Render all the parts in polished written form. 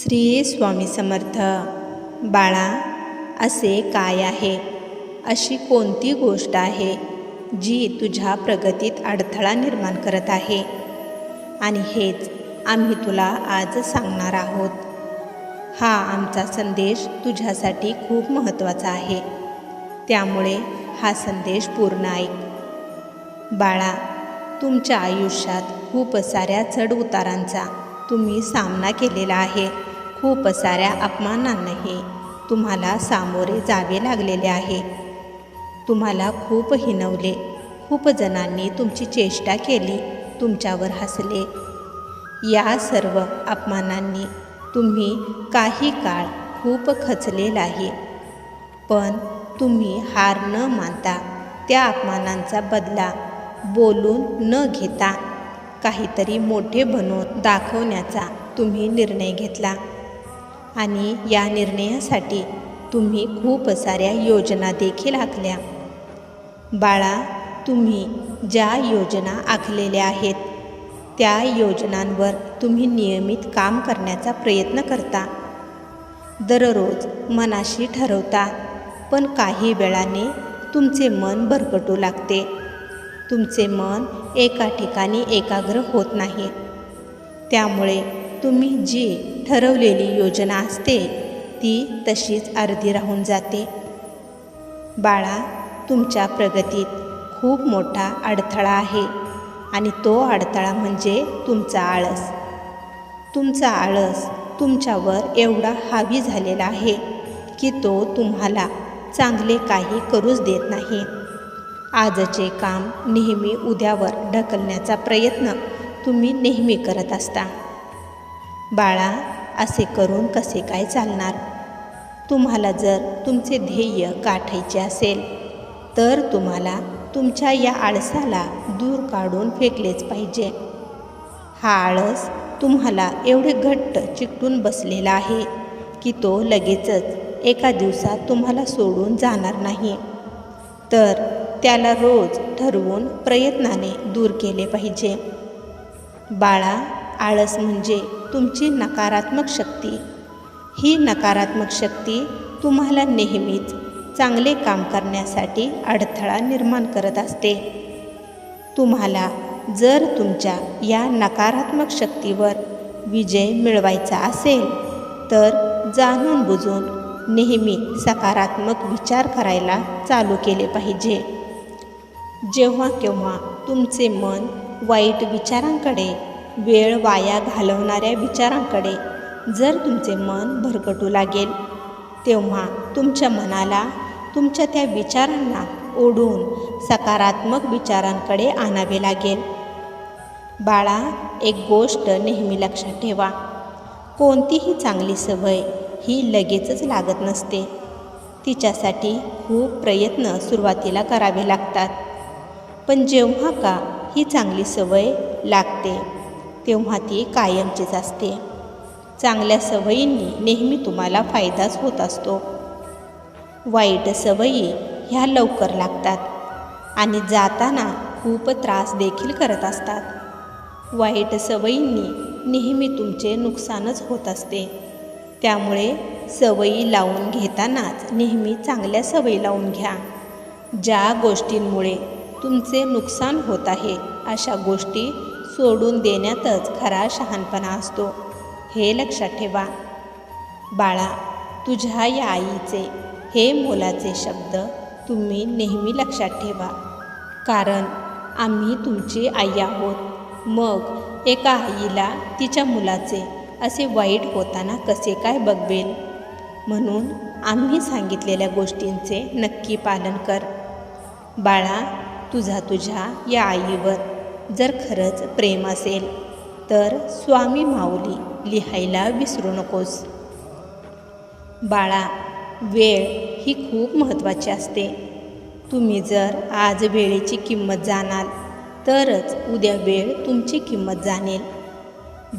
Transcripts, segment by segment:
श्री स्वामी समर्थ. बाळा, असे काय आहे, अशी कोणती गोष्ट आहे जी तुझ्या प्रगतीत अडथळा निर्माण करत आहे? आणि हेच आम्ही तुला आज सांगणार आहोत. हा आमचा संदेश तुझ्यासाठी खूप महत्त्वाचा आहे, त्यामुळे हा संदेश पूर्ण ऐक. बाळा, तुमच्या आयुष्यात खूप साऱ्या चढउतारांचा तुम्ही सामना केलेला आहे. खूप साऱ्या अपमानांनाही तुम्हाला सामोरे जावे लागलेले आहे. तुम्हाला खूप हिणवले, खूप जणांनी तुमची चेष्टा केली, तुमच्यावर हसले. या सर्व अपमानांनी तुम्ही काही काळ खूप खचलेला आहे. पण तुम्ही हार न मानता त्या अपमानांचा बदला बोलून न घेता काहीतरी मोठे बनवून दाखवण्याचा तुम्ही निर्णय घेतला. आणि या निर्णयासाठी तुम्ही खूप साऱ्या योजना देखील आखल्या. बाळा, तुम्ही ज्या योजना आखलेल्या आहेत त्या योजनांवर तुम्ही नियमित काम करण्याचा प्रयत्न करता. दररोज मनाशी ठरवता, पण काही वेळाने तुमचे मन भरकटू लागते. तुमचे मन एका ठिकाणी एकाग्र होत नाही. त्यामुळे तुम्ही जी ठरवलेली योजना असते ती तशीच अर्धी राहून जाते. बाळा, तुमच्या प्रगतीत खूप मोठा अडथळा आहे, आणि तो अडथळा म्हणजे तुमचा आळस. तुमचा आळस तुमच्यावर एवढा हावी झालेला आहे की तो तुम्हाला चांगले काही करूच देत नाही. आजचे काम नेहमी उद्यावर ढकलण्याचा प्रयत्न तुम्ही नेहमी करत असता. बाळा, असे करून कसे काय चालणार? तुम्हाला जर तुमचे ध्येय गाठायचे असेल तर तुम्हाला तुमच्या या आळसाला दूर काढून फेकलेच पाहिजे. हा आळस तुम्हाला एवढे घट्ट चिकटून बसलेला आहे की तो लगेचच एका दिवसात तुम्हाला सोडून जाणार नाही. तर त्याला रोज ठरवून प्रयत्नाने दूर केले पाहिजे. बाळा, आळस म्हणजे तुमची नकारात्मक शक्ती. ही नकारात्मक शक्ती तुम्हाला नेहमीच चांगले काम करण्यासाठी अडथळा निर्माण करत असते. तुम्हाला जर तुमच्या या नकारात्मक शक्तीवर विजय मिळवायचा असेल तर जाणून बुजून नेहमी सकारात्मक विचार करायला चालू केले पाहिजे. जेव्हा केव्हा तुमचे मन वाईट विचारांकडे, वेळ वाया घालवणाऱ्या विचारांकडे जर तुमचे मन भरकटू लागेल, तेव्हा तुमच्या मनाला तुमच्या त्या विचारांना ओढून सकारात्मक विचारांकडे आणावे लागेल. बाळा, एक गोष्ट नेहमी लक्षात ठेवा, कोणतीही चांगली सवय ही लगेचच लागत नसते. तिच्यासाठी खूप प्रयत्न सुरुवातीला करावे लागतात. पण जेव्हा का ही चांगली सवय लागते तेव्हा ती कायमचीच असते. चांगल्या सवयींनी नेहमी तुम्हाला फायदाच होत असतो. वाईट सवयी ह्या लवकर लागतात आणि जाताना खूप त्रास देखील करत असतात. वाईट सवयींनी नेहमी तुमचे नुकसानच होत असते. त्यामुळे सवयी लावून घेतानाच नेहमी चांगल्या सवयी लावून घ्या. ज्या गोष्टींमुळे तुमचे नुकसान होत आहे अशा गोष्टी सोडून देण्यातच खरा शहाणपणा असतो, हे लक्षात ठेवा. बाळा, तुझ्या या आईचे हे मोलाचे शब्द तुम्ही नेहमी लक्षात ठेवा. कारण आम्ही तुमची आई आहोत. मग एका आईला तिच्या मुलाचे असे वाईट होताना कसे काय बघवेल? म्हणून आम्ही सांगितलेल्या गोष्टींचे नक्की पालन कर. बाळा, तुझ्या या आईवर जर खरंच प्रेम असेल तर स्वामी माऊली लिहायला विसरू नकोस. बाळा, वेळ ही खूप महत्त्वाची असते. तुम्ही जर आज वेळेची किंमत जाणाल तरच उद्या वेळ तुमची किंमत जाणेल.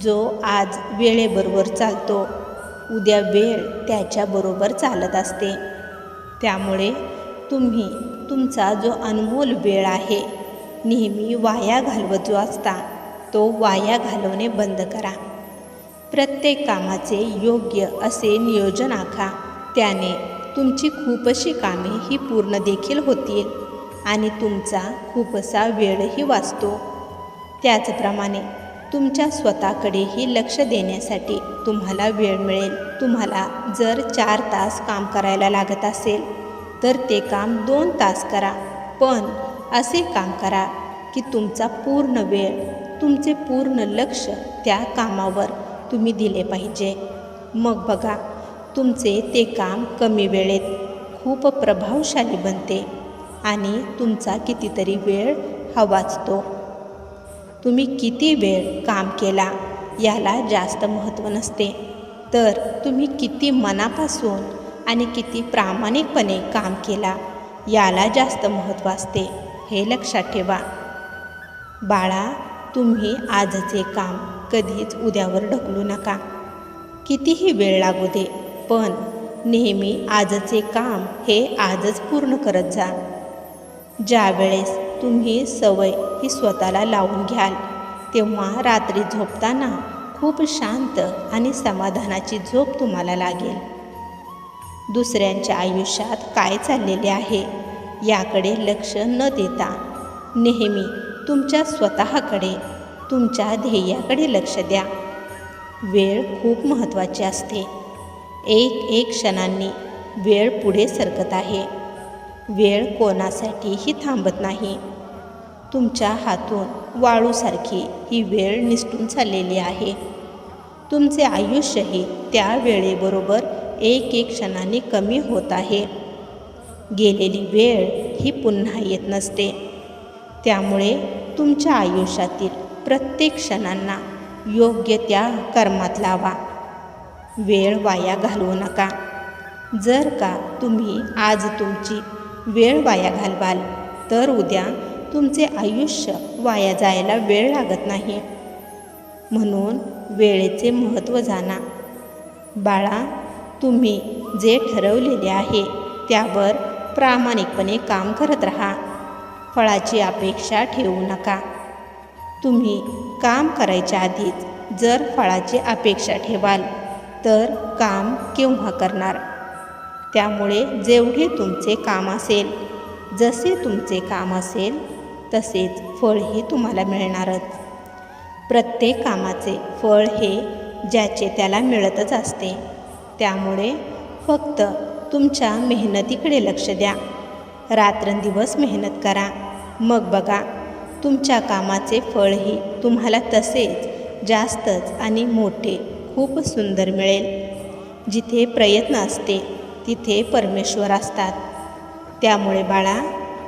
जो आज वेळेबरोबर चालतो उद्या वेळ त्याच्याबरोबर चालत असते. त्यामुळे तुम्ही तुमचा जो अनमोल वेळ आहे नेहमी वाया घालवत जो असता तो वाया घालवणे बंद करा. प्रत्येक कामाचे योग्य असे नियोजन आखा. त्याने तुमची खूपशी कामे ही पूर्ण देखील होतील आणि तुमचा खूपसा वेळही वाचतो. त्याचप्रमाणे तुमच्या स्वतःकडेही लक्ष देण्यासाठी तुम्हाला वेळ मिळेल. तुम्हाला जर 4 तास काम करायला लागत असेल तर ते काम 2 तास करा, पण असे काम करा की तुमचा पूर्ण वेळ, तुमचे पूर्ण लक्ष त्या कामावर तुम्ही दिले पाहिजे. मग बघा, तुमचे ते काम कमी वेळेत खूप प्रभावशाली बनते आणि तुमचा कितीतरी वेळ हा वाचतो. तुम्ही किती वेळ काम केला याला जास्त महत्त्व नसते, तर तुम्ही किती मनापासून आणि किती प्रामाणिकपणे काम केला याला जास्त महत्त्व असते, हे लक्षात ठेवा. बाळा, तुम्ही आजचे काम कधीच उद्यावर ढकलू नका. कितीही वेळ लागू दे, पण नेहमी आजचे काम हे आजच पूर्ण करत जा. ज्या वेळेस तुम्ही सवय ही स्वतःला लावून घ्याल, तेव्हा रात्री झोपताना खूप शांत आणि समाधानाची झोप तुम्हाला लागेल. दुसऱ्यांच्या आयुष्यात काय चाललेले आहे याकडे लक्ष न देता नेहमी तुमच्या स्वतःकडे, तुमच्या ध्येयाकडे लक्ष द्या. वेळ खूप महत्त्वाची असते. एक क्षणांनी वेळ पुढे सरकत आहे. वेळ कोणासाठीही थांबत नाही. तुमच्या हातून वाळूसारखी ही वेळ निसटून चाललेली आहे. तुमचे आयुष्यही त्या वेळेबरोबर एक क्षणाने कमी होत आहे. गेलेली वेळ ही पुन्हा येत नसते. त्यामुळे तुमच्या आयुष्यातील प्रत्येक क्षणांना योग्य त्या कर्मात लावा. वेळ वाया घालवू नका. जर का तुम्ही आज तुमची वेळ वाया घालवाल तर उद्या तुमचे आयुष्य वाया जायला वेळ लागत नाही. म्हणून वेळेचे महत्त्व जाणा. बाळा, तुम्ही जे ठरवलेले आहे त्यावर प्रामाणिकपणे काम करत राहा. फळाची अपेक्षा ठेवू नका. तुम्ही काम करायच्या आधीच जर फळाची अपेक्षा ठेवाल तर काम केव्हा करणार? त्यामुळे जेवढे तुमचे काम असेल, जसे तुमचे काम असेल तसेच फळही तुम्हाला मिळणारच. प्रत्येक कामाचे फळ हे ज्याचे त्याला मिळतच असते. त्यामुळे फक्त तुमच्या मेहनतीकडे लक्ष द्या. रात्रंदिवस मेहनत करा. मग बघा, तुमच्या कामाचे फळही तुम्हाला तसेच जास्तच आणि मोठे, खूप सुंदर मिळेल. जिथे प्रयत्न असते तिथे परमेश्वर असतात. त्यामुळे बाळा,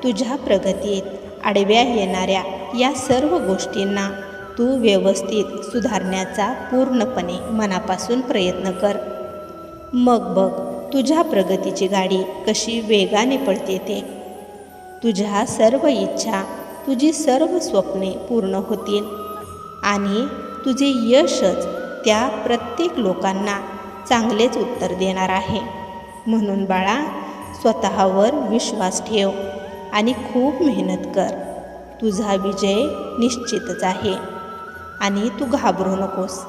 तुझ्या प्रगतीत आडव्या येणाऱ्या या सर्व गोष्टींना तू व्यवस्थित सुधारण्याचा पूर्णपणे मनापासून प्रयत्न कर. मग बघ, तुझ्या प्रगतीची गाडी कशी वेगाने पळते ते. तुझ्या सर्व इच्छा, तुझी सर्व स्वप्ने पूर्ण होतील आणि तुझे यशच त्या प्रत्येक लोकांना चांगलेच उत्तर देणार आहे. म्हणून बाळा, स्वतःवर विश्वास ठेव आणि खूप मेहनत कर. तुझा विजय निश्चितच आहे आणि तू घाबरू नकोस.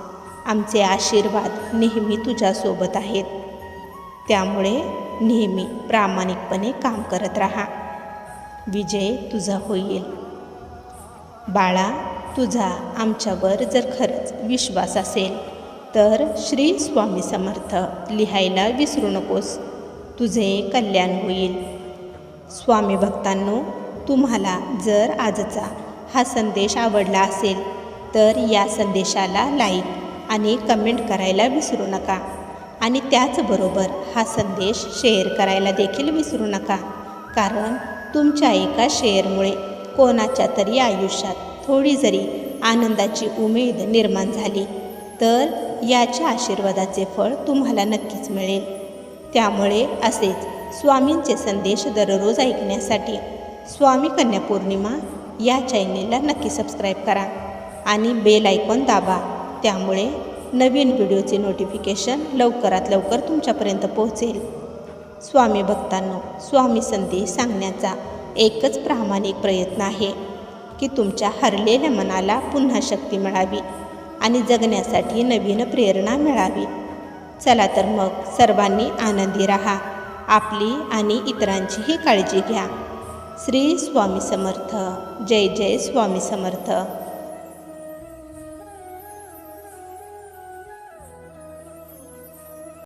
आमचे आशीर्वाद नेहमी तुझ्यासोबत आहेत. त्यामुळे नेहमी प्रामाणिकपणे काम करत राहा. विजय तुझा होईल. बाळा, तुझा आमच्यावर जर खरंच विश्वास असेल तर श्री स्वामी समर्थ लिहायला विसरू नकोस. तुझे कल्याण होईल. स्वामी भक्तांनो, तुम्हाला जर आजचा हा संदेश आवडला असेल तर या संदेशाला लाईक आणि कमेंट करायला विसरू नका आणि त्याचबरोबर हा संदेश शेअर करायला देखील विसरू नका. कारण तुमच्या एका शेअरमुळे कोणाच्या तरी आयुष्यात थोडी जरी आनंदाची उमेद निर्माण झाली तर याच्या आशीर्वादाचे फळ तुम्हाला नक्कीच मिळेल. त्यामुळे असेच स्वामींचे संदेश दररोज ऐकण्यासाठी स्वामी कन्या पौर्णिमा या चॅनेलला नक्की सबस्क्राईब करा आणि बेल आयकॉन दाबा. त्यामुळे नवीन व्हिडिओचे नोटिफिकेशन लवकरात लवकर तुमच्यापर्यंत पोहोचेल. स्वामी भक्तांनो, स्वामी संदेश सांगण्याचा एकच प्रामाणिक प्रयत्न आहे की तुमच्या हरलेल्या मनाला पुन्हा शक्ती मिळावी आणि जगण्यासाठी नवीन प्रेरणा मिळावी. चला तर मग सर्वांनी आनंदी राहा. आपली आणि इतरांचीही काळजी घ्या. श्री स्वामी समर्थ. जय जय स्वामी समर्थ.